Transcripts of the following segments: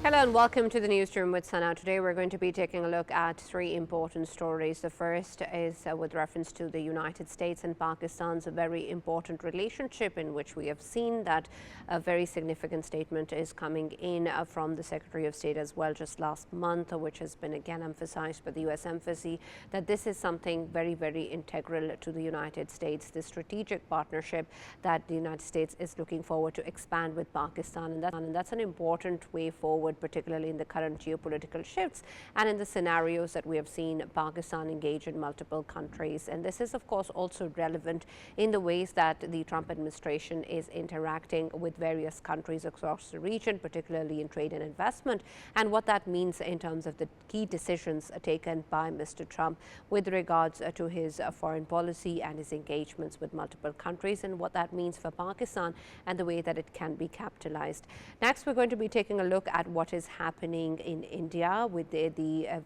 Hello and welcome to the Newsroom with Sana. Today we're going to be taking a look at three important stories. The first is with reference to the United States and Pakistan's very important relationship, in which we have seen that a very significant statement is coming in from the Secretary of State as well just last month, which has been again emphasized by the U.S. Embassy, that this is something very, very integral to the United States, the strategic partnership that the United States is looking forward to expand with Pakistan. And that's an important way forward, particularly in the current geopolitical shifts and in the scenarios that we have seen Pakistan engage in multiple countries. And this is, of course, also relevant in the ways that the Trump administration is interacting with various countries across the region, particularly in trade and investment, and what that means in terms of the key decisions taken by Mr. Trump with regards to his foreign policy and his engagements with multiple countries, and what that means for Pakistan and the way that it can be capitalized. Next, we're going to be taking a look at what is happening in India with the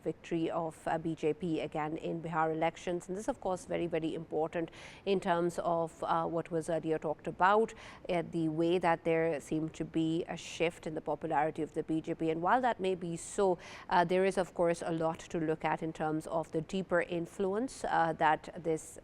victory of BJP again in Bihar elections. And this, of course, very, very important in terms of what was earlier talked about, the way that there seemed to be a shift in the popularity of the BJP. And while that may be so, there is, of course, a lot to look at in terms of the deeper influence that this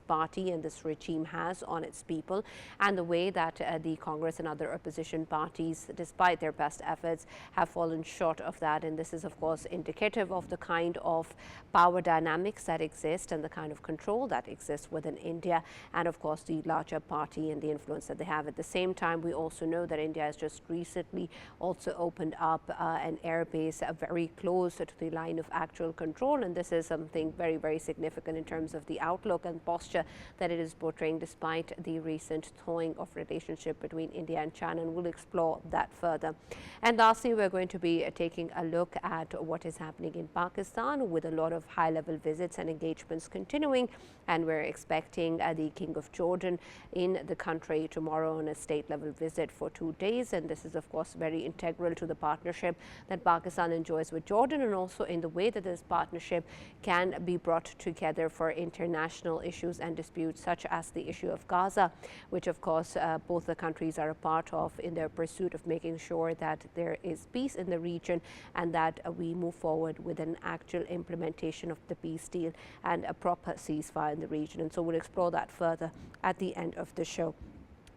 party and this regime has on its people, and the way that the Congress and other opposition parties, despite their best efforts, have fallen short of that. And this is, of course, indicative of the kind of power dynamics that exist and the kind of control that exists within India, and of course the larger party and the influence that they have. At the same time, we also know that India has just recently also opened up an airbase very close to the line of actual control, and this is something very, very significant in terms of the outlook and posture that it is portraying despite the recent thawing of relationship between India and China, and we'll explore that further. And lastly, we're going to be taking a look at what is happening in Pakistan, with a lot of high-level visits and engagements continuing, and we're expecting the King of Jordan in the country tomorrow on a state-level visit for 2 days. And this is, of course, very integral to the partnership that Pakistan enjoys with Jordan, and also in the way that this partnership can be brought together for international issues and disputes, such as the issue of Gaza, which, of course, both the countries are a part of in their pursuit of making sure that there is peace in the region, and that we move forward with an actual implementation of the peace deal and a proper ceasefire in the region. And so we'll explore that further at the end of the show.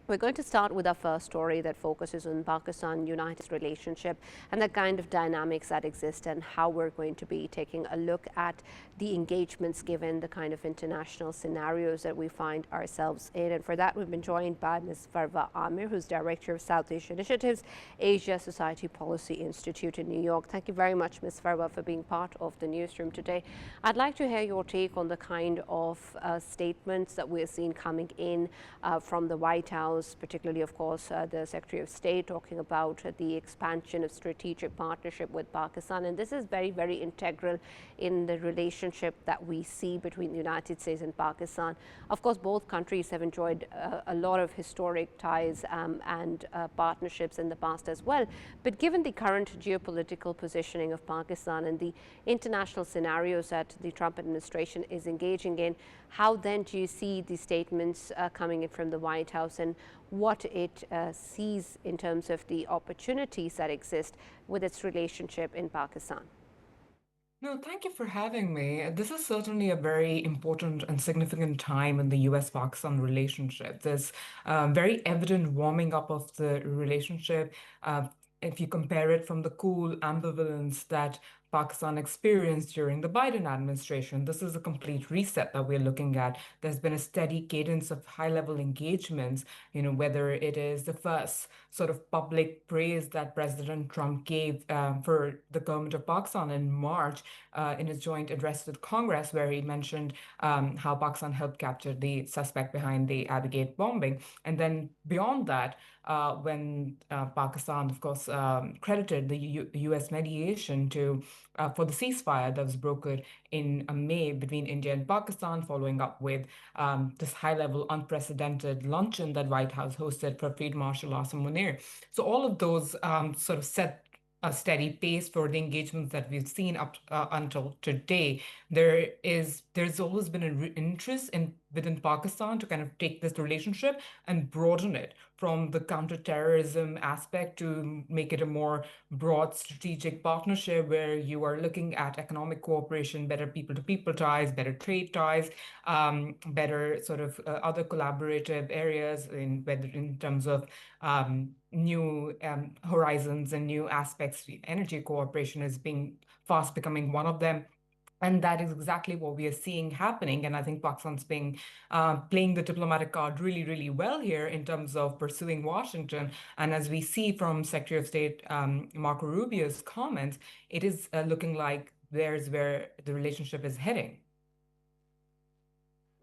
We're going to start with our first story that focuses on Pakistan-United relationship and the kind of dynamics that exist, and how we're going to be taking a look at the engagements given the kind of international scenarios that we find ourselves in. And for that, we've been joined by Ms. Farwa, Aamer, who's Director of South Asia Initiatives, Asia Society Policy Institute in New York. Thank you very much, Ms. Farwa, for being part of the Newsroom today. I'd like to hear your take on the kind of statements that we're seeing coming in from the White House, particularly, of course, the Secretary of State talking about the expansion of strategic partnership with Pakistan. And this is very, very integral in the relationship that we see between the United States and Pakistan. Of course, both countries have enjoyed a lot of historic ties and partnerships in the past as well. But given the current geopolitical positioning of Pakistan and the international scenarios that the Trump administration is engaging in, how then do you see the statements coming in from the White House, and what it sees in terms of the opportunities that exist with its relationship in Pakistan? No, thank you for having me. This is certainly a very important and significant time in the US-Pakistan relationship. There's very evident warming up of the relationship. If you compare it from the cool ambivalence that Pakistan experienced during the Biden administration, this is a complete reset that we're looking at. There's been a steady cadence of high-level engagements, whether it is the first sort of public praise that President Trump gave for the government of Pakistan in March in his joint address to Congress, where he mentioned how Pakistan helped capture the suspect behind the Abbey Gate bombing. And then beyond that, when Pakistan, of course, credited the U.S. mediation for the ceasefire that was brokered in May between India and Pakistan, following up with this high-level, unprecedented luncheon that White House hosted for Field Marshal Munir. So all of those sort of set a steady pace for the engagements that we've seen up until today. There's always been an interest in within Pakistan to kind of take this relationship and broaden it from the counterterrorism aspect to make it a more broad strategic partnership where you are looking at economic cooperation, better people-to-people ties, better trade ties, better sort of other collaborative areas in whether in terms of new horizons and new aspects. Energy cooperation is being fast becoming one of them. And that is exactly what we are seeing happening. And I think Pakistan's being playing the diplomatic card really, really well here in terms of pursuing Washington. And as we see from Secretary of State Marco Rubio's comments, it is looking like there's where the relationship is heading.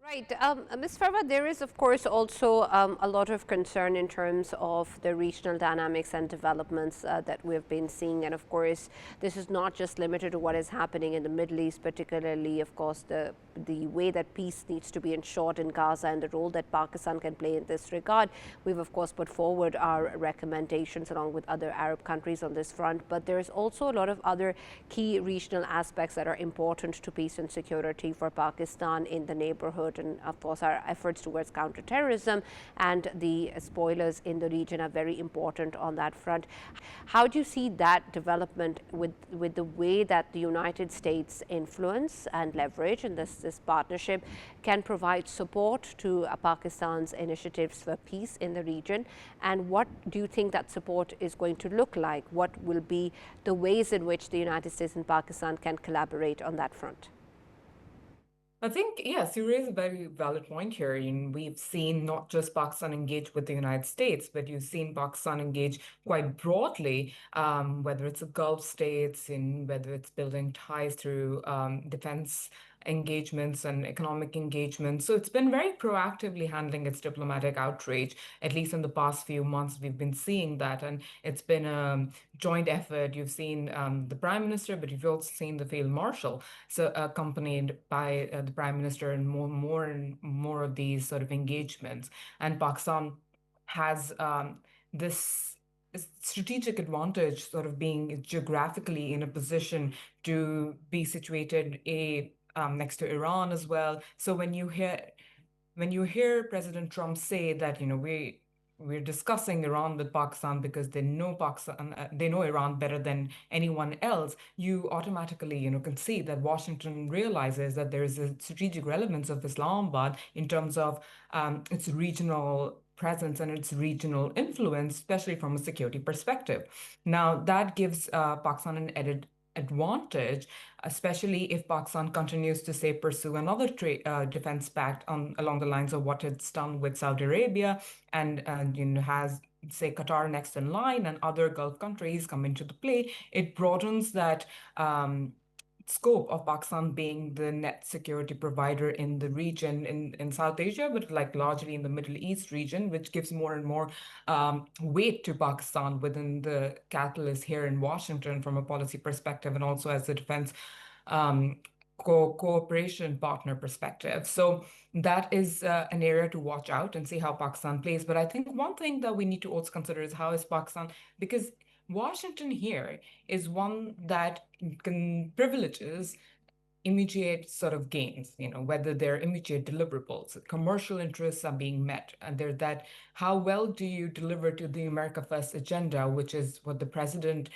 Right. Ms. Farwa, there is, of course, also a lot of concern in terms of the regional dynamics and developments that we've been seeing. And of course, this is not just limited to what is happening in the Middle East, particularly, of course, the way that peace needs to be ensured in Gaza and the role that Pakistan can play in this regard. We've, of course, put forward our recommendations along with other Arab countries on this front. But there is also a lot of other key regional aspects that are important to peace and security for Pakistan in the neighborhood. And of course, our efforts towards counterterrorism and the spoilers in the region are very important on that front. How do you see that development with the way that the United States influence and leverage in this partnership can provide support to Pakistan's initiatives for peace in the region? And what do you think that support is going to look like? What will be the ways in which the United States and Pakistan can collaborate on that front? I think, yes, you raise a very valid point here. We've seen not just Pakistan engage with the United States, but you've seen Pakistan engage quite broadly, whether it's the Gulf states, in whether it's building ties through defense engagements and economic engagements. So it's been very proactively handling its diplomatic outreach, at least in the past few months, we've been seeing that. And it's been a joint effort. You've seen the Prime Minister, but you've also seen the Field Marshal, so accompanied by the Prime Minister in more and more of these sort of engagements. And Pakistan has this strategic advantage, sort of being geographically in a position to be situated next to Iran as well. So when you hear President Trump say that, we're discussing Iran with Pakistan because they know Iran better than anyone else, you automatically, can see that Washington realizes that there is a strategic relevance of Islamabad in terms of its regional presence and its regional influence, especially from a security perspective. Now, that gives Pakistan an added advantage, especially if Pakistan continues to say pursue another defense pact along the lines of what it's done with Saudi Arabia, and has say Qatar next in line and other Gulf countries come into the play. It broadens that scope of Pakistan being the net security provider in the region in South Asia, but like largely in the Middle East region, which gives more and more weight to Pakistan within the catalyst here in Washington from a policy perspective and also as a defense um, cooperation partner perspective. So that is an area to watch out and see how Pakistan plays. But I think one thing that we need to also consider is how is Pakistan, because Washington here is one that privileges immediate sort of gains, whether they're immediate deliverables, commercial interests are being met, and there's that how well do you deliver to the America First agenda, which is what the president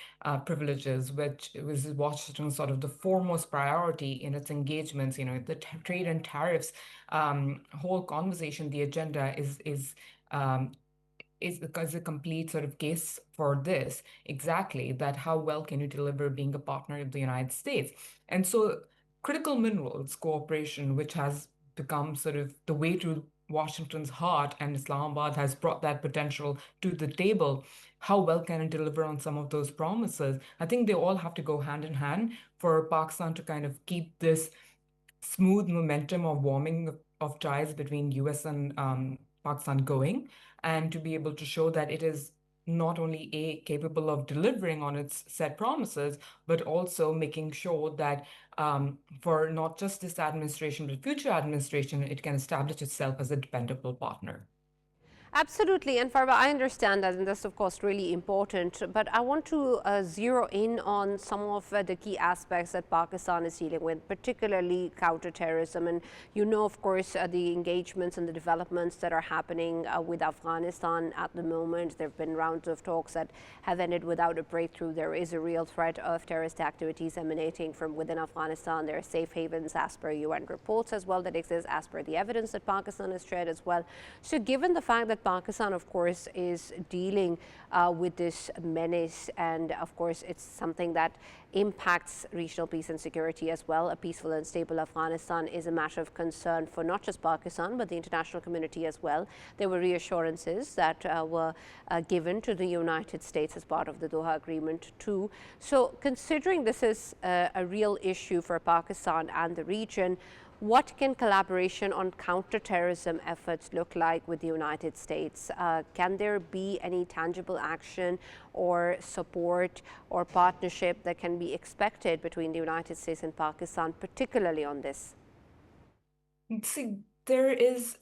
privileges, which was Washington's sort of the foremost priority in its engagements, the trade and tariffs whole conversation, the agenda um, is because a complete sort of case for this exactly that how well can you deliver being a partner of the United States. And so critical minerals cooperation, which has become sort of the way to Washington's heart, and Islamabad has brought that potential to the table. How well can it deliver on some of those promises? I think they all have to go hand in hand for Pakistan to kind of keep this smooth momentum of warming of ties between US and Pakistan going, and to be able to show that it is not only capable of delivering on its set promises, but also making sure that for not just this administration, but future administration, it can establish itself as a dependable partner. Absolutely, and Farwa, I understand that, and that's of course really important. But I want to zero in on some of the key aspects that Pakistan is dealing with, particularly counterterrorism. And you know, of course, the engagements and the developments that are happening with Afghanistan at the moment. There have been rounds of talks that have ended without a breakthrough. There is a real threat of terrorist activities emanating from within Afghanistan. There are safe havens, as per UN reports, as well, that exist, as per the evidence that Pakistan has shared as well. So, given the fact that Pakistan, of course, is dealing with this menace, and of course, it's something that impacts regional peace and security as well. A peaceful and stable Afghanistan is a matter of concern for not just Pakistan, but the international community as well. There were reassurances that were given to the United States as part of the Doha Agreement too. So, considering this is a real issue for Pakistan and the region, what can collaboration on counterterrorism efforts look like with the United States? Can there be any tangible action or support or partnership that can be expected between the United States and Pakistan, particularly on this? See, there is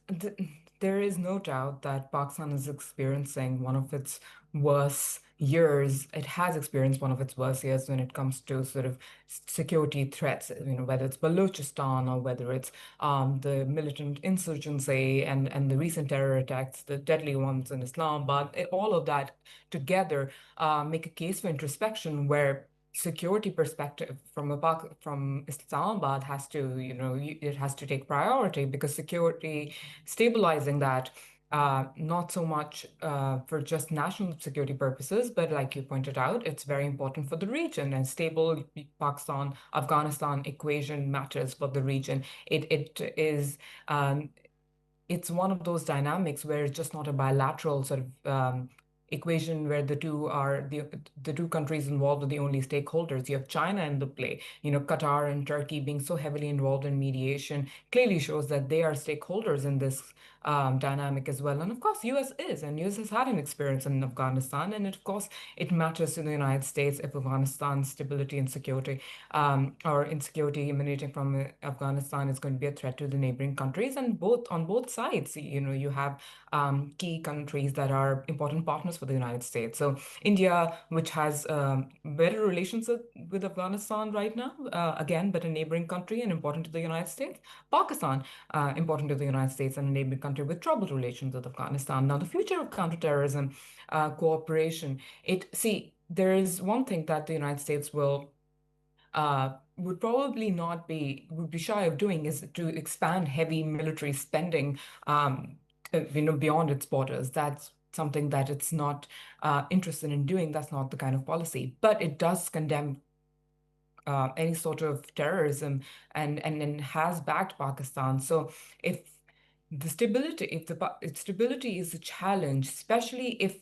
no doubt that Pakistan is experiencing one of its worst years. It has experienced one of its worst years when it comes to sort of security threats, whether it's Balochistan or whether it's the militant insurgency and the recent terror attacks, the deadly ones in Islamabad. All of that together make a case for introspection, where security perspective from Islamabad has to, it has to take priority, because security, stabilizing that, not so much for just national security purposes, but like you pointed out, it's very important for the region, and stable Pakistan-Afghanistan equation matters for the region. It's one of those dynamics where it's just not a bilateral sort of equation where the two countries involved are the only stakeholders. You have China in the play. Qatar and Turkey being so heavily involved in mediation clearly shows that they are stakeholders in this dynamic as well. And of course, US is, and US has had an experience in Afghanistan, and of course, it matters to the United States if Afghanistan's stability and security, or insecurity emanating from Afghanistan, is going to be a threat to the neighboring countries. And on both sides, you have key countries that are important partners for the United States. So India, which has better relations with Afghanistan right now, again, but a neighboring country and important to the United States. Pakistan, important to the United States and a neighboring country with troubled relations with Afghanistan. Now, the future of counterterrorism cooperation, there is one thing that the United States would be shy of doing, is to expand heavy military spending, beyond its borders. That's something that it's not interested in doing. That's not the kind of policy. But it does condemn any sort of terrorism, and has backed Pakistan. So if stability is a challenge, especially if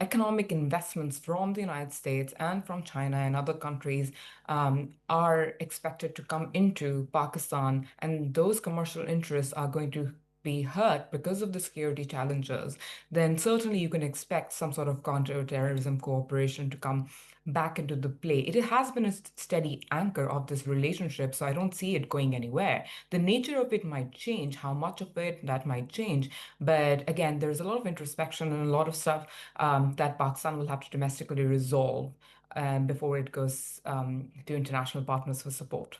economic investments from the United States and from China and other countries are expected to come into Pakistan, and those commercial interests are going to be hurt because of the security challenges, then certainly you can expect some sort of counterterrorism cooperation to come back into the play. It has been a steady anchor of this relationship, so I don't see it going anywhere. The nature of it might change, how much of it that might change, but again, there's a lot of introspection and a lot of stuff that Pakistan will have to domestically resolve before it goes to international partners for support.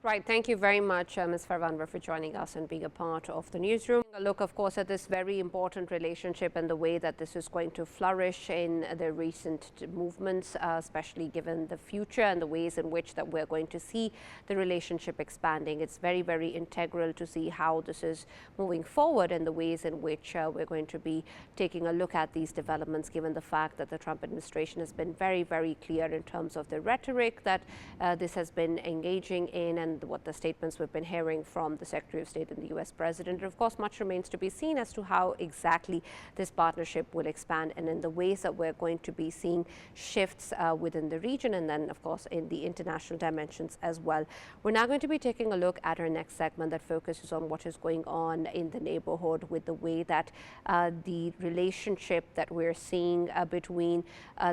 Right. Thank you very much, Ms. Farwa, for joining us and being a part of the newsroom. A look, of course, at this very important relationship and the way that this is going to flourish in the recent movements, especially given the future and the ways in which that we're going to see the relationship expanding. It's very, very integral to see how this is moving forward and the ways in which we're going to be taking a look at these developments, given the fact that the Trump administration has been very, very clear in terms of the rhetoric that this has been engaging in, and what the statements we've been hearing from the Secretary of State and the U.S. President. And of course, much remains to be seen as to how exactly this partnership will expand, and in the ways that we're going to be seeing shifts within the region, and then, of course, in the international dimensions as well. We're now going to be taking a look at our next segment that focuses on what is going on in the neighborhood, with the way that the relationship that we're seeing between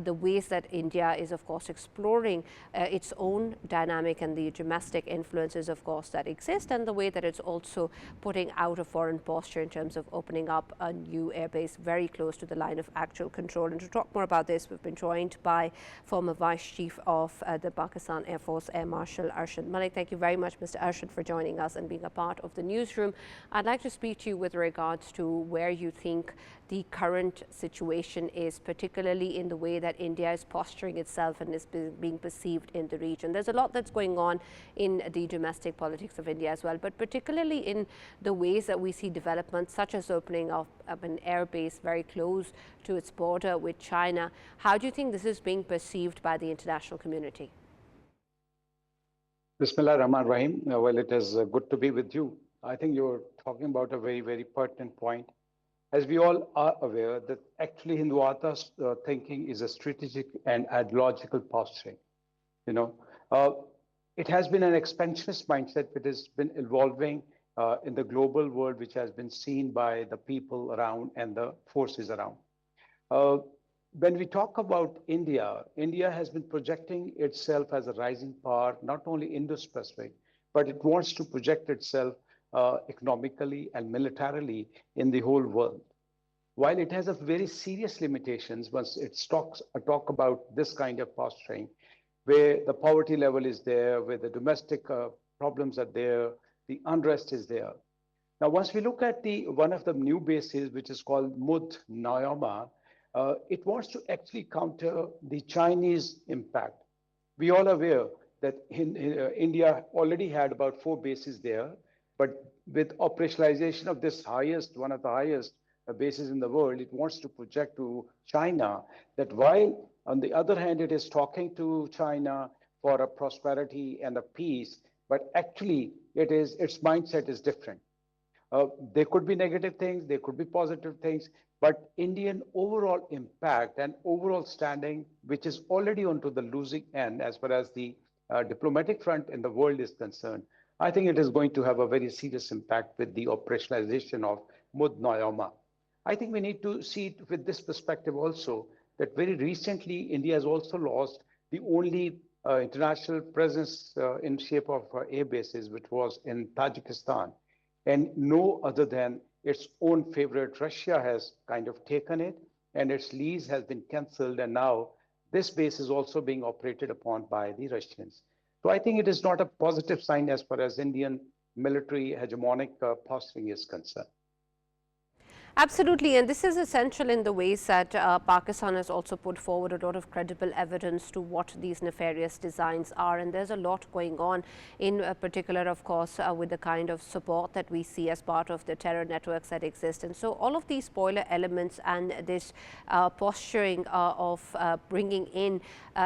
the ways that India is, of course, exploring its own dynamic and the domestic influence influences, of course, that exist, and the way that it's also putting out a foreign posture in terms of opening up a new airbase very close to the line of actual control. And to talk more about this, we've been joined by former Vice Chief of the Pakistan Air Force, Air Marshal Arshad Malik. Thank you very much, Mr. Arshad, for joining us and being a part of the newsroom. I'd like to speak to you with regards to where you think the current situation is, particularly in the way that India is posturing itself and is being perceived in the region. There's a lot that's going on in the domestic politics of India as well, but particularly in the ways that we see developments such as opening of an airbase very close to its border with China. How do you think this is being perceived by the international community? Bismillah Rahman Rahim. Well, it is good to be with you. I think you're talking about a very, very pertinent point. As we all are aware that actually Hindutva thinking is a strategic and ideological posturing. It has been an expansionist mindset that has been evolving in the global world, which has been seen by the people around and the forces around. When we talk about India, India has been projecting itself as a rising power, not only Indo-Pacific, but it wants to project itself economically and militarily in the whole world. While it has a very serious limitations once it talk about this kind of posturing, where the poverty level is there, where the domestic problems are there, the unrest is there. Now, once we look at one of the new bases, which is called Mud Nayama, it wants to actually counter the Chinese impact. We all aware that India already had about 4 bases there, but with operationalization of this one of the highest bases in the world, it wants to project to China that while on the other hand, it is talking to China for a prosperity and a peace, but actually its mindset is different. There could be negative things, there could be positive things, but Indian overall impact and overall standing, which is already onto the losing end as far as the diplomatic front in the world is concerned, I think it is going to have a very serious impact with the operationalization of Mud Nayama. I think we need to see it with this perspective also, that very recently India has also lost the only international presence in shape of air bases, which was in Tajikistan. And no other than its own favorite, Russia, has kind of taken it, and its lease has been cancelled, and now this base is also being operated upon by the Russians. So I think it is not a positive sign as far as Indian military hegemonic posturing is concerned. Absolutely, and this is essential in the ways that Pakistan has also put forward a lot of credible evidence to what these nefarious designs are, and there's a lot going on in particular, of course, with the kind of support that we see as part of the terror networks that exist. And so all of these spoiler elements and this posturing of bringing in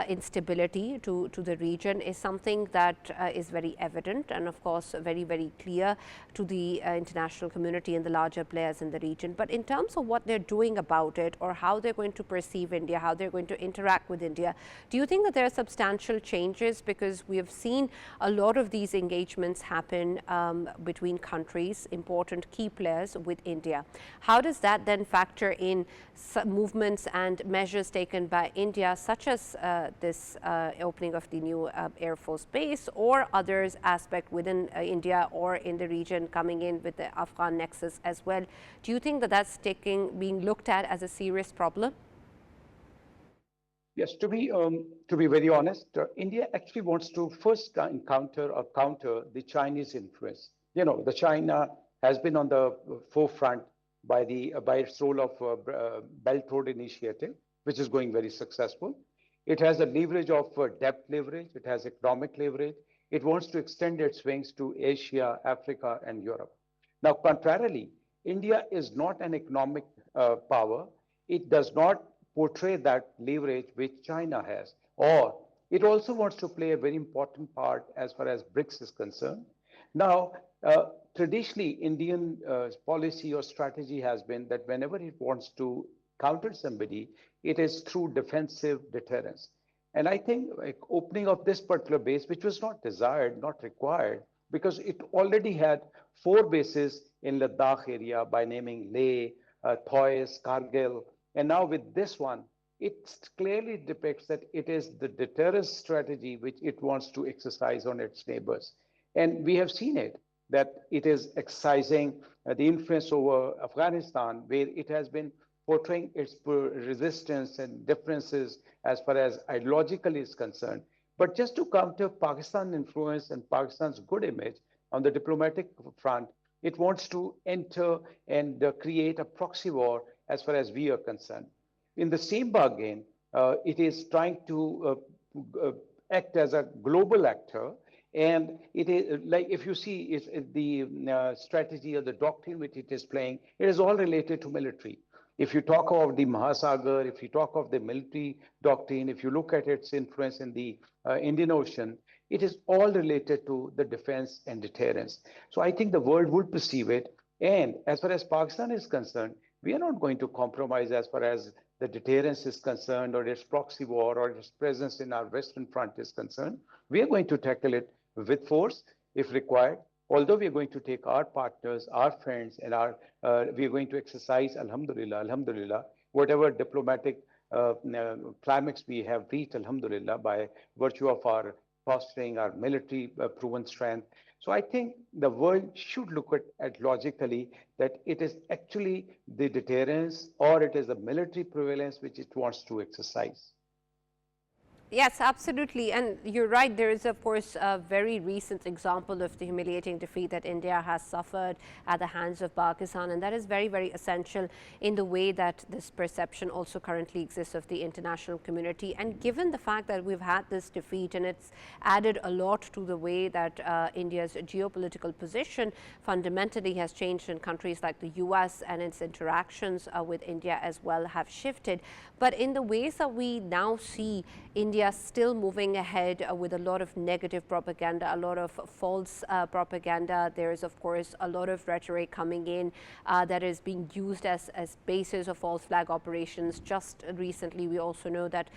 instability to the region is something that is very evident and, of course, very, very clear to the international community and the larger players in the region. But in terms of what they're doing about it, or how they're going to perceive India, how they're going to interact with India, do you think that there are substantial changes? Because we have seen a lot of these engagements happen between countries, important key players with India. How does that then factor in movements and measures taken by India, such as this opening of the new Air Force base, or others aspect within India or in the region coming in with the Afghan nexus as well? Do you think that that's being looked at as a serious problem? Yes, to be very honest, India actually wants to first counter the Chinese influence. The China has been on the forefront by its role of Belt Road Initiative, which is going very successful. It has a leverage of debt leverage. It has economic leverage. It wants to extend its wings to Asia, Africa, and Europe. Now, contrarily, India is not an economic power. It does not portray that leverage which China has, or it also wants to play a very important part as far as BRICS is concerned. Now, traditionally, Indian policy or strategy has been that whenever it wants to counter somebody, it is through defensive deterrence. And I think opening of this particular base, which was not desired, not required, because it already had 4 bases in Ladakh area by naming Leh, Thois, Kargil, and now with this one, it clearly depicts that it is the deterrence strategy which it wants to exercise on its neighbors. And we have seen it, that it is exercising the influence over Afghanistan, where it has been portraying its resistance and differences as far as ideological is concerned. But just to counter Pakistan influence and Pakistan's good image on the diplomatic front, it wants to enter and create a proxy war as far as we are concerned. In the same bargain, it is trying to act as a global actor. And it is like, if you see the strategy or the doctrine which it is playing, it is all related to military. If you talk of the Mahasagar, if you talk of the military doctrine, if you look at its influence in the Indian Ocean, it is all related to the defense and deterrence. So I think the world would perceive it. And as far as Pakistan is concerned, we are not going to compromise as far as the deterrence is concerned, or its proxy war, or its presence in our Western front is concerned. We are going to tackle it with force if required. Although we are going to take our partners, our friends, and we are going to exercise, alhamdulillah, whatever diplomatic climax we have reached, alhamdulillah, by virtue of our fostering our military proven strength. So I think the world should look at logically that it is actually the deterrence, or it is the military prevalence which it wants to exercise. Yes, absolutely. And you're right. There is, of course, a very recent example of the humiliating defeat that India has suffered at the hands of Pakistan. And that is very, very essential in the way that this perception also currently exists of the international community. And given the fact that we've had this defeat, and it's added a lot to the way that India's geopolitical position fundamentally has changed in countries like the US, and its interactions with India as well have shifted. But in the ways that we now see India still moving ahead with a lot of negative propaganda, a lot of false propaganda. There is, of course, a lot of rhetoric coming in that is being used as basis of false flag operations. Just recently, we also know that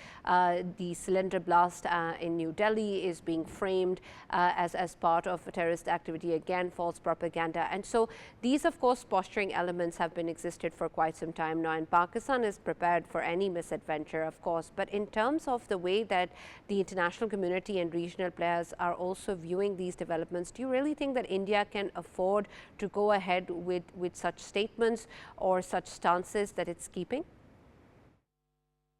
the cylinder blast in New Delhi is being framed as part of a terrorist activity, again, false propaganda. And so these, of course, posturing elements have been existed for quite some time now, and Pakistan is prepared for any misadventure, of course. But in terms of the way that the international community and regional players are also viewing these developments, do you really think that India can afford to go ahead with such statements or such stances that it's keeping?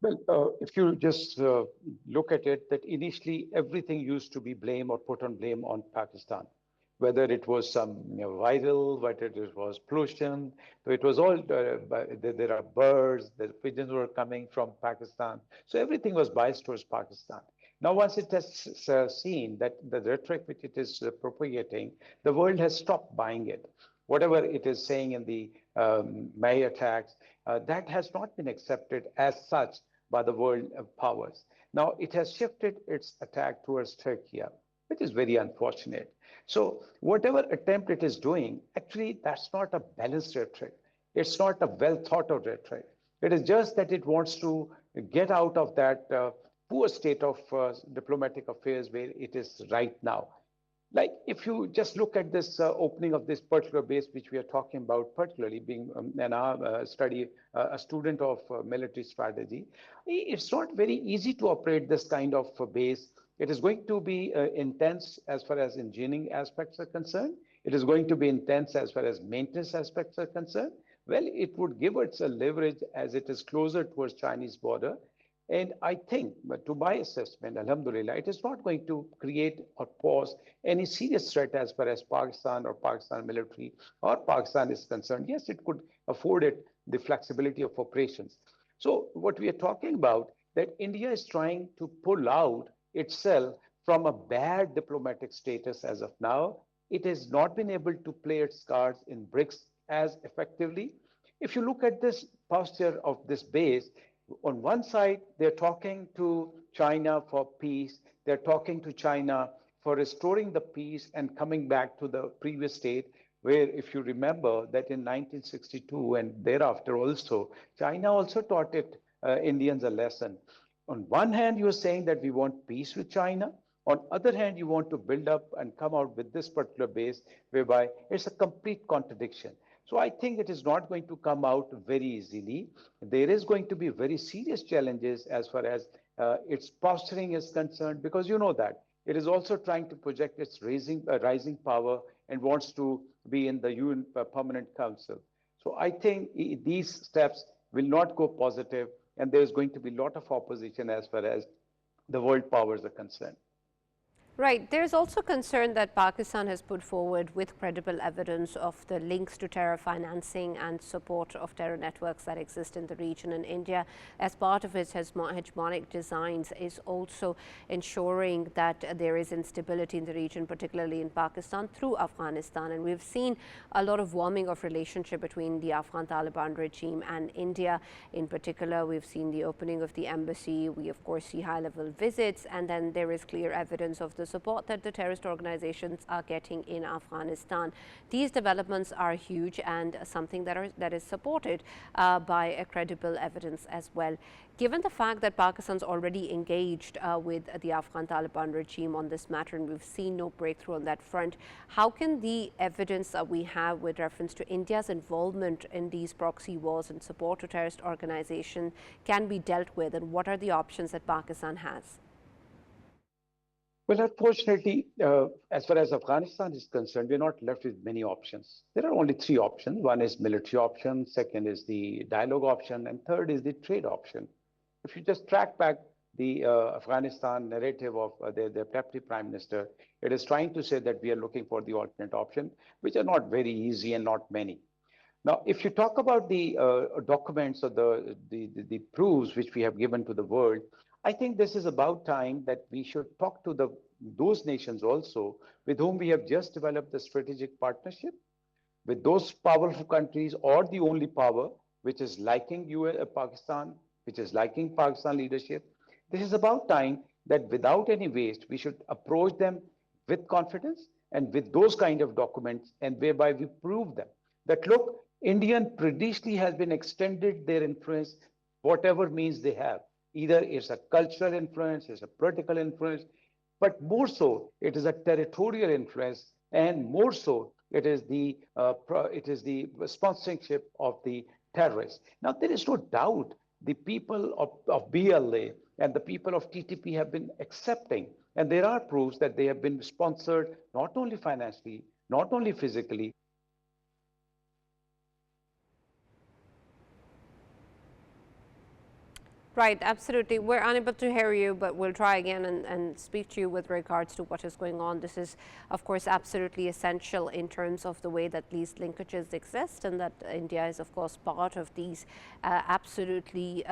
Well, if you just look at it, that initially everything used to be blame or put on blame on Pakistan, whether it was some viral, whether it was pollution. So it was all, there are birds, the pigeons were coming from Pakistan. So everything was biased towards Pakistan. Now, once it has seen that the rhetoric which it is propagating, the world has stopped buying it. Whatever it is saying in the May attacks, that has not been accepted as such by the world powers. Now, it has shifted its attack towards Turkey, which is very unfortunate. So whatever attempt it is doing, actually, that's not a balanced rhetoric. It's not a well thought out rhetoric. It is just that it wants to get out of that poor state of diplomatic affairs where it is right now. Like, if you just look at this opening of this particular base, which we are talking about, particularly being a student of military strategy, it's not very easy to operate this kind of base. It is going to be intense as far as engineering aspects are concerned. It is going to be intense as far as maintenance aspects are concerned. Well, it would give us a leverage as it is closer towards Chinese border. And I think, but to my assessment, alhamdulillah, it is not going to create or pose any serious threat as far as Pakistan or Pakistan military or Pakistan is concerned. Yes, it could afford it the flexibility of operations. So what we are talking about, that India is trying to pull out itself from a bad diplomatic status as of now. It has not been able to play its cards in BRICS as effectively. If you look at this posture of this base, on one side, they're talking to China for peace. They're talking to China for restoring the peace and coming back to the previous state, where, if you remember, that in 1962 and thereafter also, China also taught Indians a lesson. On one hand, you're saying that we want peace with China. On other hand, you want to build up and come out with this particular base, whereby it's a complete contradiction. So I think it is not going to come out very easily. There is going to be very serious challenges as far as its posturing is concerned, because you know that It is also trying to project its rising power and wants to be in the UN Permanent Council. So I think these steps will not go positive, and there's going to be a lot of opposition as far as the world powers are concerned. Right. There's also concern that Pakistan has put forward with credible evidence of the links to terror financing and support of terror networks that exist in the region. And India, as part of its hegemonic designs, is also ensuring that there is instability in the region, particularly in Pakistan, through Afghanistan. And we've seen a lot of warming of relationship between the Afghan Taliban regime and India. In particular, we've seen the opening of the embassy. We, of course, see high-level visits. And then there is clear evidence of the support that the terrorist organizations are getting in Afghanistan. These developments are huge and something that is supported by a credible evidence as well. Given the fact that Pakistan's already engaged with the Afghan Taliban regime on this matter, and we've seen no breakthrough on that front, how can the evidence that we have with reference to India's involvement in these proxy wars and support to terrorist organizations can be dealt with, and what are the options that Pakistan has? Well, unfortunately, as far as Afghanistan is concerned, we're not left with many options. There are only three options. One is military option, second is the dialogue option, and third is the trade option. If you just track back the Afghanistan narrative of their deputy prime minister, it is trying to say that we are looking for the alternate option, which are not very easy and not many. Now, if you talk about the documents or the proofs which we have given to the world, I think this is about time that we should talk to those nations also with whom we have just developed the strategic partnership, with those powerful countries or the only power which is liking Pakistan, which is liking Pakistan leadership. This is about time that without any waste, we should approach them with confidence and with those kind of documents, and whereby we prove them that, look, Indian traditionally has been extended their influence, whatever means they have. Either it's a cultural influence, it's a political influence, but more so, it is a territorial influence, and more so, it is the sponsorship of the terrorists. Now, there is no doubt the people of BLA and the people of TTP have been accepting, and there are proofs that they have been sponsored not only financially, not only physically. Right, absolutely. We're unable to hear you, but we'll try again and speak to you with regards to what is going on. This is, of course, absolutely essential in terms of the way that these linkages exist, and that India is, of course, part of these absolutely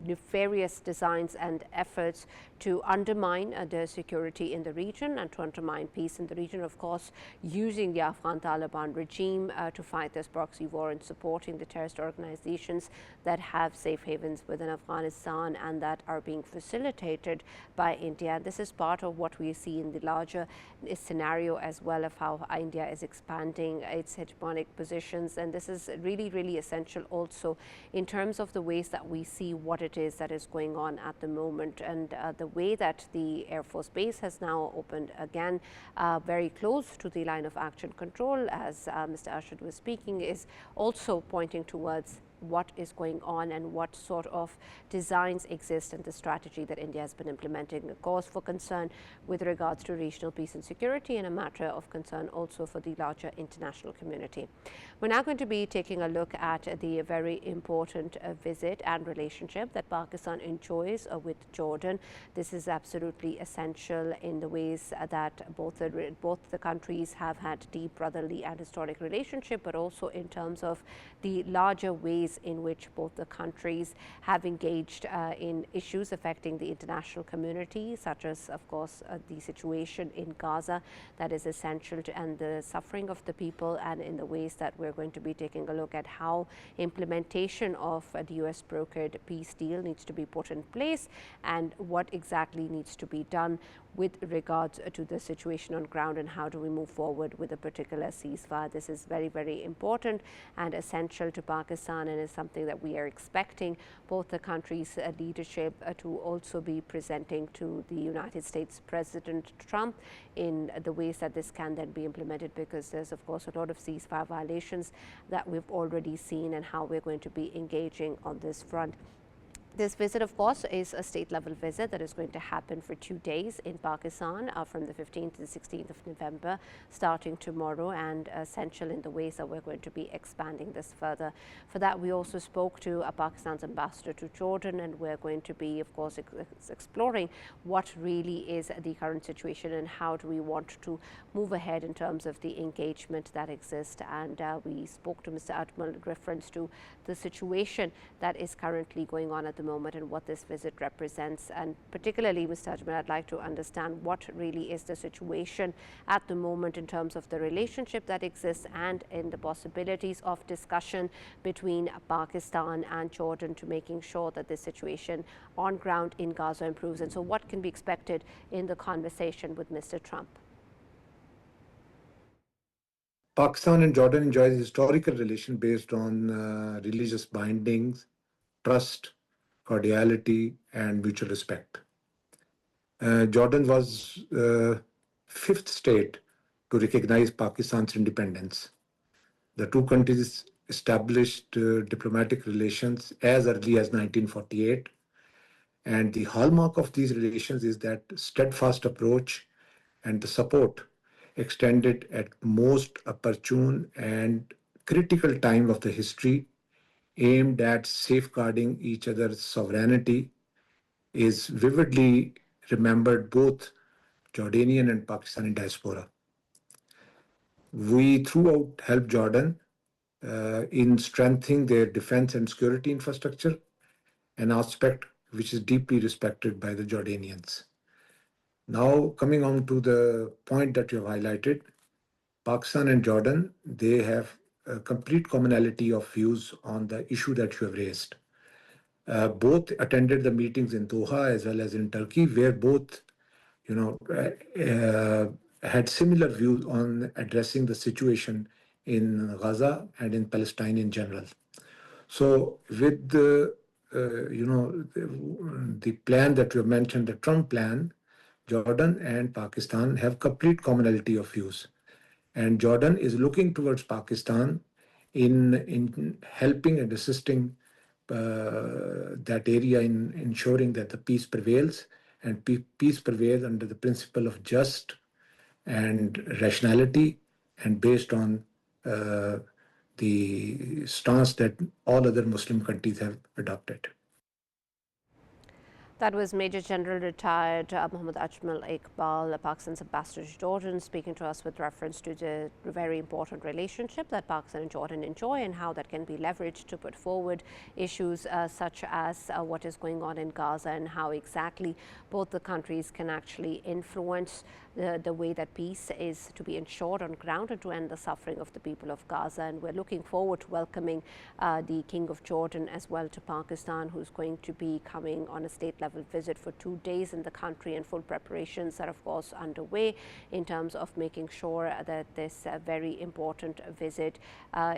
nefarious designs and efforts to undermine the security in the region and to undermine peace in the region, of course, using the Afghan Taliban regime to fight this proxy war and supporting the terrorist organizations that have safe havens within Afghanistan and that are being facilitated by India. This is part of what we see in the larger scenario as well of how India is expanding its hegemonic positions, and this is really, really essential also in terms of the ways that we see what it is that is going on at the moment, and the way that the Air Force Base has now opened again very close to the line of action control, as Mr. Arshad was speaking, is also pointing towards what is going on and what sort of designs exist and the strategy that India has been implementing, a cause for concern with regards to regional peace and security, and a matter of concern also for the larger international community. We're now going to be taking a look at the very important visit and relationship that Pakistan enjoys with Jordan. This is absolutely essential in the ways that both the countries have had deep brotherly and historic relationship, but also in terms of the larger ways in which both the countries have engaged in issues affecting the international community, such as, of course, the situation in Gaza that is essential to end the suffering of the people, and in the ways that we're going to be taking a look at how implementation of the US brokered peace deal needs to be put in place and what exactly needs to be done with regards to the situation on ground and how do we move forward with a particular ceasefire. This is very, very important and essential to Pakistan, and is something that we are expecting both the country's leadership to also be presenting to the United States President Trump in the ways that this can then be implemented, because there's, of course, a lot of ceasefire violations that we've already seen, and how we're going to be engaging on this front. This visit, of course, is a state-level visit that is going to happen for 2 days in Pakistan from the 15th to the 16th of November, starting tomorrow, and essential in the ways that we're going to be expanding this further. For that, we also spoke to Pakistan's ambassador to Jordan, and we're going to be, of course, exploring what really is the current situation and how do we want to move ahead in terms of the engagement that exists. And we spoke to Mr. Atmal in reference to the situation that is currently going on at the moment and what this visit represents. And particularly, Mr. Ajmal, I'd like to understand what really is the situation at the moment in terms of the relationship that exists and in the possibilities of discussion between Pakistan and Jordan to making sure that this situation on ground in Gaza improves. And so what can be expected in the conversation with Mr. Trump? Pakistan and Jordan enjoys a historical relation based on religious bindings, trust, cordiality, and mutual respect. Jordan was fifth state to recognize Pakistan's independence. The two countries established diplomatic relations as early as 1948. And the hallmark of these relations is that steadfast approach and the support extended at most opportune and critical time of the history, aimed at safeguarding each other's sovereignty, is vividly remembered both Jordanian and Pakistani diaspora. We throughout helped Jordan in strengthening their defense and security infrastructure, an aspect which is deeply respected by the Jordanians. Now, coming on to the point that you have highlighted, Pakistan and Jordan, they have a complete commonality of views on the issue that you have raised. Both attended the meetings in Doha as well as in Turkey, where both, had similar views on addressing the situation in Gaza and in Palestine in general. So, with the plan that you have mentioned, the Trump plan, Jordan and Pakistan have complete commonality of views. And Jordan is looking towards Pakistan in helping and assisting that area in ensuring that the peace prevails, and peace prevails under the principle of just and rationality and based on the stance that all other Muslim countries have adopted. That was Major General retired Mohammad Ajmal Iqbal, Pakistan's ambassador to Jordan, speaking to us with reference to the very important relationship that Pakistan and Jordan enjoy and how that can be leveraged to put forward issues such as what is going on in Gaza and how exactly both the countries can actually influence the way that peace is to be ensured on ground and to end the suffering of the people of Gaza. And we're looking forward to welcoming the King of Jordan as well to Pakistan, who's going to be coming on a state-level visit for 2 days in the country, and full preparations are of course underway in terms of making sure that this very important visit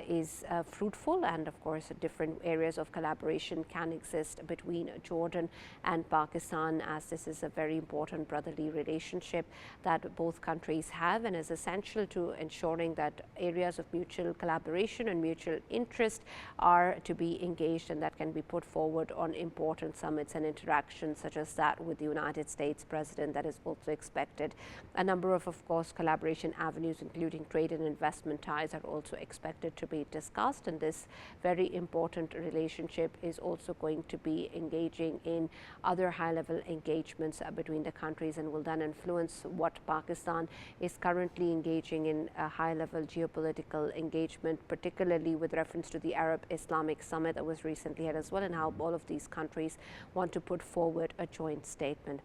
is fruitful, and of course different areas of collaboration can exist between Jordan and Pakistan, as this is a very important brotherly relationship that both countries have and is essential to ensuring that areas of mutual collaboration and mutual interest are to be engaged and that can be put forward on important summits and interactions such as that with the United States President that is also expected. A number of course, collaboration avenues including trade and investment ties are also expected to be discussed, and this very important relationship is also going to be engaging in other high-level engagements between the countries and will then influence what Pakistan is currently engaging in a high-level geopolitical engagement, particularly with reference to the Arab Islamic Summit that was recently had as well, and how all of these countries want to put forward a joint statement.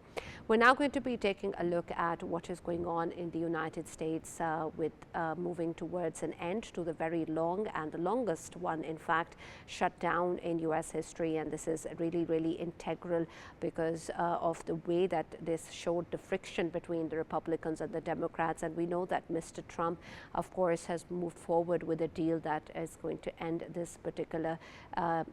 We're now going to be taking a look at what is going on in the United States with moving towards an end to the very long and the longest one, in fact, shutdown in U.S. history. And this is really integral because of the way that this showed the friction between the Republicans and the Democrats. And we know that Mr. Trump, of course, has moved forward with a deal that is going to end this particular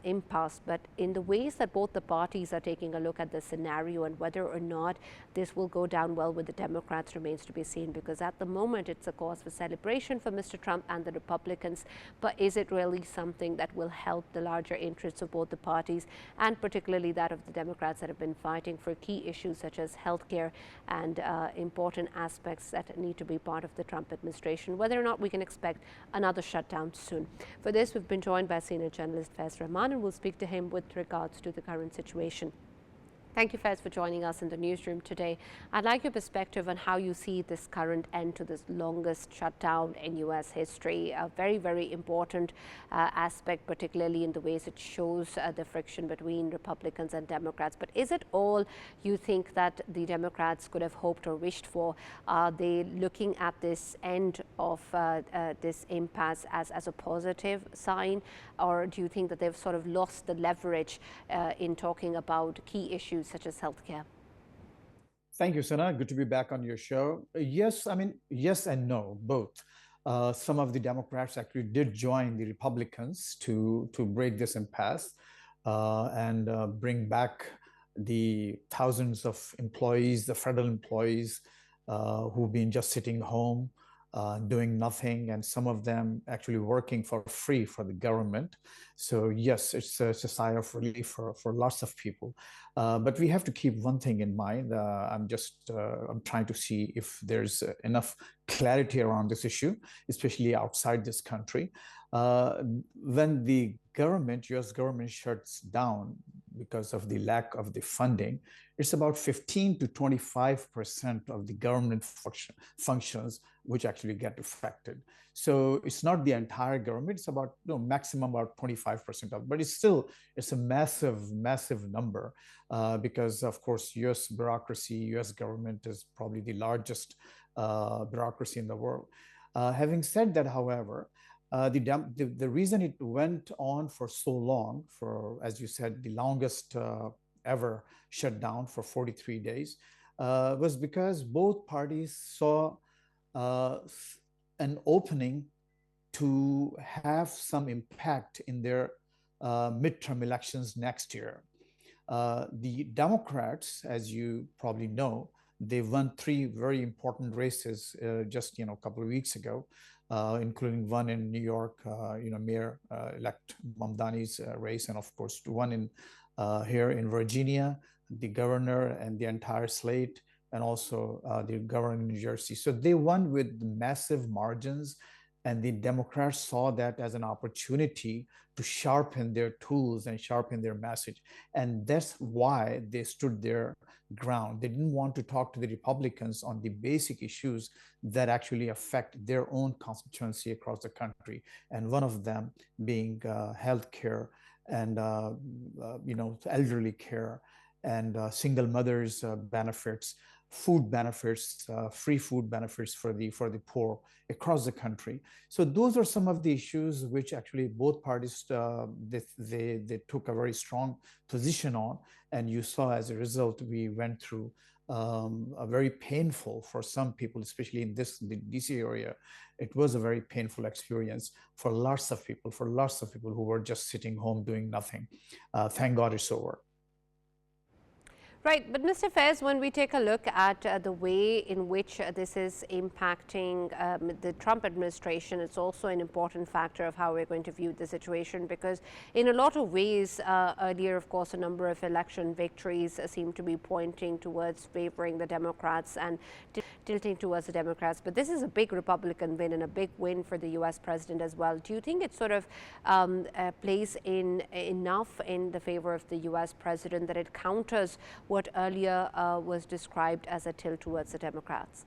impasse. But in the ways that both the parties are taking a look at the scenario, and whether or not this will go down well with the Democrats remains to be seen, because at the moment it's a cause for celebration for Mr. Trump and the Republicans. But is it really something that will help the larger interests of both the parties, and particularly that of the Democrats that have been fighting for key issues such as healthcare and important aspects that need to be part of the Trump administration, whether or not we can expect another shutdown soon? For this, we've been joined by senior journalist Faiz, and we'll speak to him with regards to the current situation. Thank you, Faiz, for joining us in the newsroom today. I'd like your perspective on how you see this current end to this longest shutdown in U.S. history. A very, very important aspect, particularly in the ways it shows the friction between Republicans and Democrats. But is it all you think that the Democrats could have hoped or wished for? Are they looking at this end of this impasse as a positive sign? Or do you think that they've sort of lost the leverage in talking about key issues such as healthcare? Thank you, Sana. Good to be back on your show. Yes, I mean, yes and no, both. Some of the Democrats actually did join the Republicans to break this impasse and bring back the thousands of employees, the federal employees who've been just sitting home, doing nothing, and some of them actually working for free for the government. So yes, it's a sigh of relief for lots of people. But we have to keep one thing in mind. I'm trying to see if there's enough clarity around this issue, especially outside this country. When the US government shuts down because of the lack of the funding, it's about 15 to 25% of the government functions which actually get affected. So it's not the entire government, it's about maximum about 25% of, but it's a massive number because of course US bureaucracy, US government is probably the largest bureaucracy in the world. Having said that, however, the reason it went on for so long, for, as you said, the longest ever shutdown for 43 days, was because both parties saw an opening to have some impact in their midterm elections next year. The Democrats, as you probably know, they won 3 very important races just a couple of weeks ago, including one in New York, Mayor-elect Mamdani's race, and of course one in here in Virginia, the governor and the entire slate, and also the governor in New Jersey. So they won with massive margins, and the Democrats saw that as an opportunity to sharpen their tools and sharpen their message. And that's why they stood their ground. They didn't want to talk to the Republicans on the basic issues that actually affect their own constituency across the country. And one of them being healthcare and elderly care and single mothers benefits, food benefits, free food benefits for the poor across the country. So those are some of the issues which actually both parties they took a very strong position on, and you saw as a result we went through a very painful for some people, especially in the DC area. It was a very painful experience for lots of people who were just sitting home doing nothing. Thank God it's over. Right, but Mr. Faiz, when we take a look at the way in which this is impacting the Trump administration, it's also an important factor of how we're going to view the situation, because in a lot of ways, earlier, of course, a number of election victories seem to be pointing towards favoring the Democrats and tilting towards the Democrats. But this is a big Republican win and a big win for the U.S. president as well. Do you think it sort of plays enough in the favor of the U.S. president that it counters what earlier was described as a tilt towards the Democrats?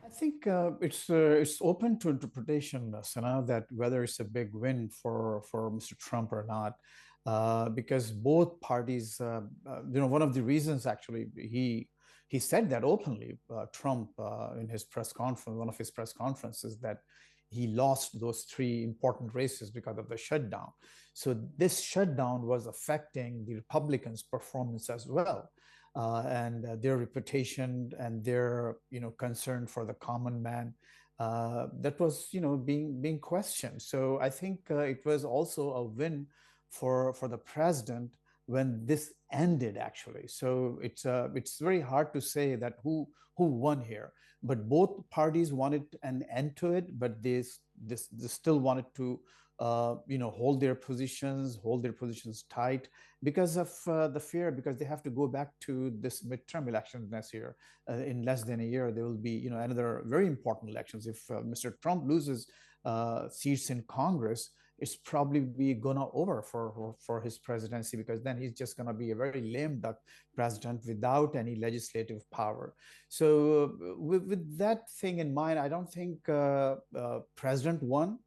I think it's open to interpretation, Sana, that whether it's a big win for Mr. Trump or not, because both parties, one of the reasons actually he said that openly, Trump in his press conference, one of his press conferences, that he lost those 3 important races because of the shutdown. So this shutdown was affecting the Republicans' performance as well, and their reputation and their concern for the common man that was being questioned. So I think it was also a win for the president when this ended, actually. So it's very hard to say that who won here. But both parties wanted an end to it, but they still wanted to hold their positions tight because of the fear, because they have to go back to this midterm election next year. In less than a year, there will be another very important elections. If Mr. Trump loses seats in Congress, it's probably gonna over for his presidency, because then he's just gonna be a very lame duck president without any legislative power. So with that thing in mind, I don't think president won.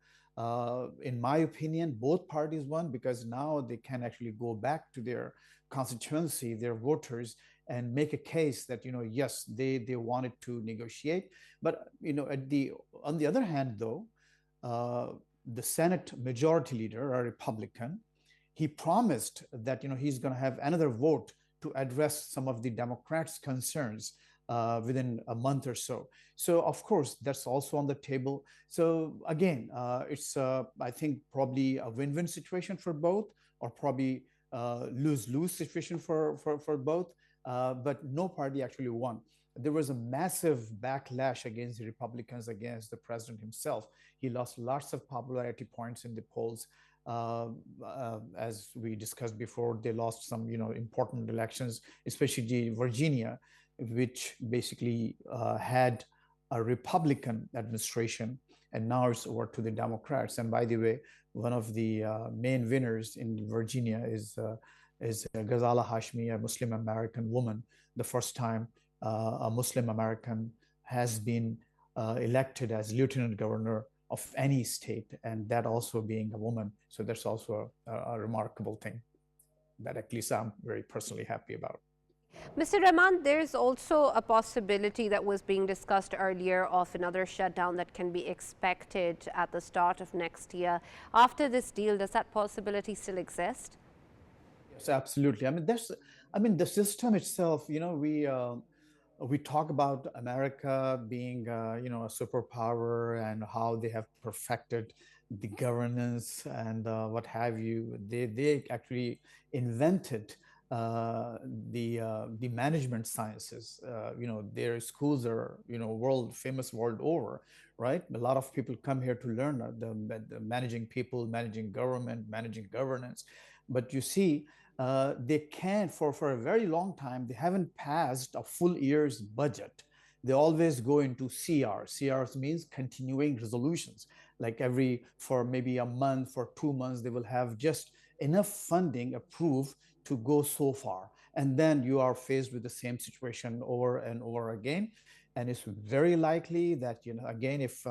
In my opinion, both parties won, because now they can actually go back to their constituency, their voters, and make a case that yes, they wanted to negotiate. But on the other hand, though, the Senate Majority Leader, a Republican, he promised that he's going to have another vote to address some of the Democrats' concerns within a month or so. So of course that's also on the table. So again, it's I think probably a win-win situation for both, or probably lose-lose situation for both. But no party actually won. There was a massive backlash against the Republicans, against the president himself. He lost lots of popularity points in the polls. As we discussed before, they lost some important elections, especially Virginia, which basically had a Republican administration, and now it's over to the Democrats. And by the way, one of the main winners in Virginia is Ghazala Hashmi, a Muslim American woman, the first time a Muslim American has been elected as lieutenant governor of any state, and that also being a woman. So that's also a remarkable thing that at least I'm very personally happy about. Mr. Rehman, there's also a possibility that was being discussed earlier of another shutdown that can be expected at the start of next year. After this deal, does that possibility still exist? Yes, absolutely. I mean, the system itself, we talk about America being, a superpower, and how they have perfected the governance and what have you. They actually invented the management sciences. Their schools are world famous world over, right? A lot of people come here to learn the managing people, managing government, managing governance. But you see, they can't, for a very long time, they haven't passed a full year's budget. They always go into CR. CRs means continuing resolutions. Like for maybe a month, for 2 months, they will have just enough funding approved to go so far. And then you are faced with the same situation over and over again. And it's very likely that, again, if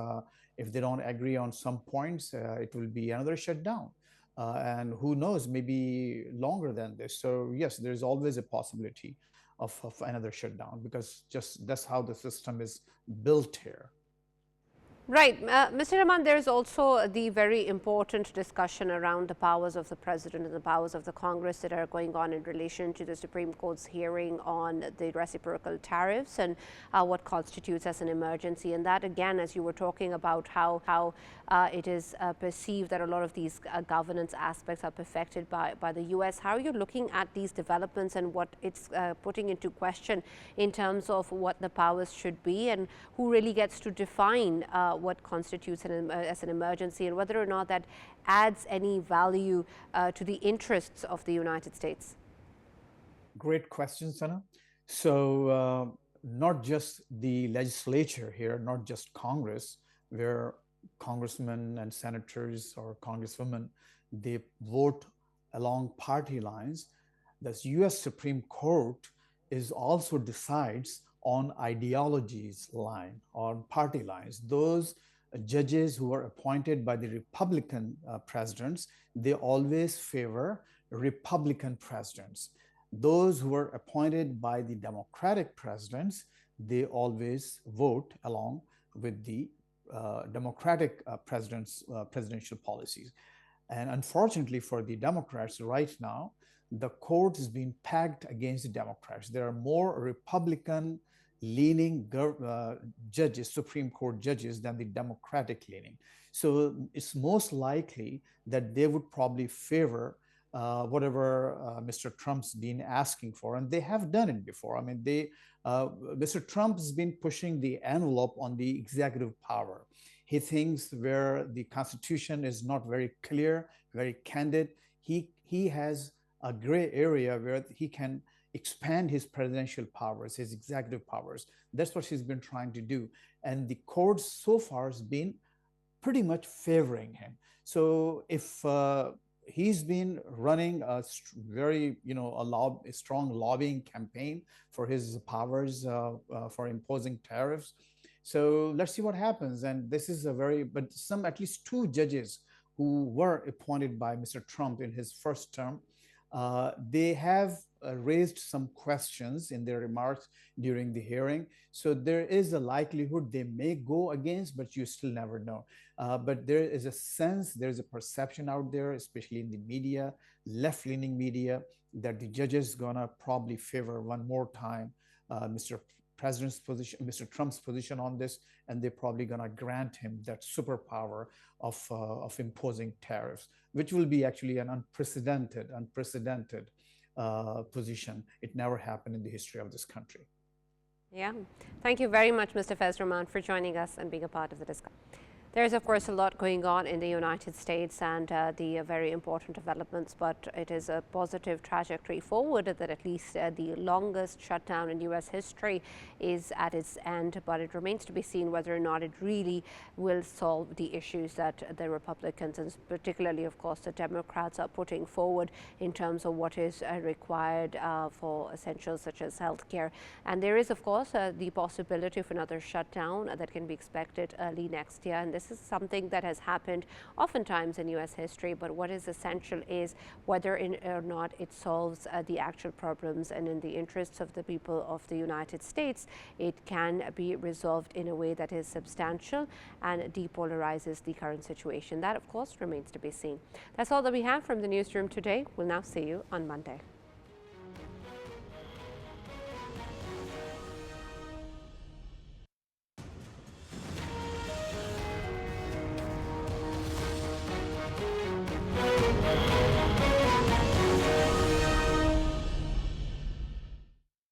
they don't agree on some points, it will be another shutdown. And who knows, maybe longer than this. So yes, there's always a possibility of another shutdown, because just that's how the system is built here. Right. Mr. Rehman, there's also the very important discussion around the powers of the president and the powers of the Congress that are going on in relation to the Supreme Court's hearing on the reciprocal tariffs and what constitutes as an emergency. And that, again, as you were talking about how it is perceived that a lot of these governance aspects are perfected by the U.S. How are you looking at these developments and what it's putting into question in terms of what the powers should be, and who really gets to define what constitutes as an emergency, and whether or not that adds any value to the interests of the United States? Great question, Sana. So not just the legislature here, not just Congress, where congressmen and senators or congresswomen, they vote along party lines. The U.S. Supreme Court is also decides on ideologies line, on party lines. Those judges who are appointed by the Republican presidents, they always favor Republican presidents. Those who are appointed by the Democratic presidents, they always vote along with the Democratic presidential policies. And unfortunately for the Democrats right now, the court is being packed against the Democrats. There are more Republican leaning judges, Supreme Court judges, than the Democratic leaning. So it's most likely that they would probably favor whatever Mr. Trump's been asking for, and they have done it before. I mean, Mr. Trump's been pushing the envelope on the executive power. He thinks where the Constitution is not very clear, very candid, he has a gray area where he can expand his presidential powers, his executive powers. That's what he's been trying to do. And the courts so far has been pretty much favoring him. So if he's been running a very, a strong lobbying campaign for his powers for imposing tariffs. So let's see what happens. And this is but at least two judges who were appointed by Mr. Trump in his first term, they have raised some questions in their remarks during the hearing. So there is a likelihood they may go against, but you still never know. But there is a sense, there's a perception out there, especially in the media, left-leaning media, that the judges gonna probably favor one more time Mr. Trump's position on this, and they're probably gonna grant him that superpower of imposing tariffs, which will be actually an unprecedented position. It never happened in the history of this country. Yeah. Thank you very much, Mr. Faiz Rehman, for joining us and being a part of the discussion. There's, of course, a lot going on in the United States and the very important developments, but it is a positive trajectory forward that at least the longest shutdown in U.S. history is at its end, but it remains to be seen whether or not it really will solve the issues that the Republicans and particularly, of course, the Democrats are putting forward in terms of what is required for essentials such as healthcare. And there is, of course, the possibility of another shutdown that can be expected early next year. And this is something that has happened oftentimes in U.S. history, but what is essential is whether or not it solves the actual problems, and in the interests of the people of the United States, it can be resolved in a way that is substantial and depolarizes the current situation. That, of course, remains to be seen. That's all that we have from the newsroom today. We'll now see you on Monday.